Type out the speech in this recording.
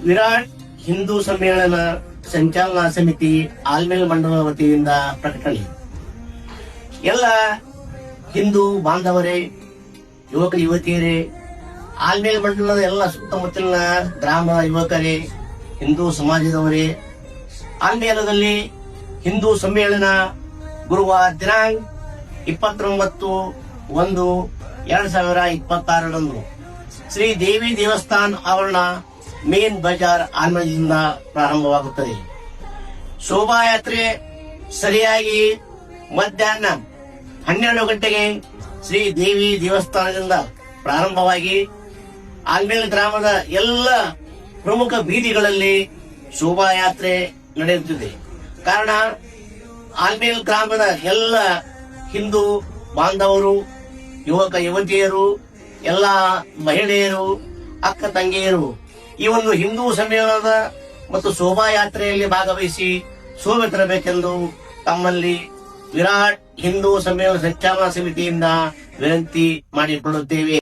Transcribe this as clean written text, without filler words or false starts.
ವಿರಾಟ್ ಹಿಂದೂ ಸಮ್ಮೇಳನ ಸಂಚಾಲನಾ ಸಮಿತಿ ಆಲ್ಮೇಲ್ ಮಂಡಲ ವತಿಯಿಂದ ಪ್ರಕಟಣೆ. ಎಲ್ಲ ಹಿಂದೂ ಬಾಂಧವರೇ, ಯುವಕ ಯುವತಿಯರೇ, ಆಲ್ಮೇಲ್ ಮಂಡಲದ ಎಲ್ಲ ಸುತ್ತಮುತ್ತಲಿನ ಗ್ರಾಮ ಯುವಕರೇ, ಹಿಂದೂ ಸಮಾಜದವರೇ, ಆಲ್ಮೇಲದಲ್ಲಿ ಹಿಂದೂ ಸಮ್ಮೇಳನ ಗುರುವಾರ ದಿನಾಂಕ 29/1/2026 ಶ್ರೀ ದೇವಿ ದೇವಸ್ಥಾನ ಆವರಣ ಮೇನ್ ಬಜಾರ್ ಆಲ್ಮೇಲದಿಂದ ಪ್ರಾರಂಭವಾಗುತ್ತದೆ. ಶೋಭಾಯಾತ್ರೆ ಸರಿಯಾಗಿ ಮಧ್ಯಾಹ್ನ 12 ಗಂಟೆಗೆ ಶ್ರೀ ದೇವಿ ದೇವಸ್ಥಾನದಿಂದ ಪ್ರಾರಂಭವಾಗಿ ಆಲ್ಮೇಲ್ ಗ್ರಾಮದ ಎಲ್ಲ ಪ್ರಮುಖ ಬೀದಿಗಳಲ್ಲಿ ಶೋಭಾಯಾತ್ರೆ ನಡೆಯುತ್ತಿದೆ. ಕಾರಣ ಆಲ್ಮೇಲ್ ಗ್ರಾಮದ ಎಲ್ಲ ಹಿಂದೂ ಬಾಂಧವರು, ಯುವಕ ಯುವತಿಯರು, ಎಲ್ಲ ಮಹಿಳೆಯರು, ಅಕ್ಕ ತಂಗಿಯರು ಈ ಒಂದು ಹಿಂದೂ ಸಮ್ಮೇಳನದ ಮತ್ತು ಶೋಭಾಯಾತ್ರೆಯಲ್ಲಿ ಭಾಗವಹಿಸಿ ಶೋಭೆ ತರಬೇಕೆಂದು ತಮ್ಮಲ್ಲಿ ವಿರಾಟ್ ಹಿಂದೂ ಸಮ್ಮೇಳನ ಸಂಚಾಲನಾ ಸಮಿತಿಯಿಂದ ವಿನಂತಿ ಮಾಡಿಕೊಳ್ಳುತ್ತೇವೆ.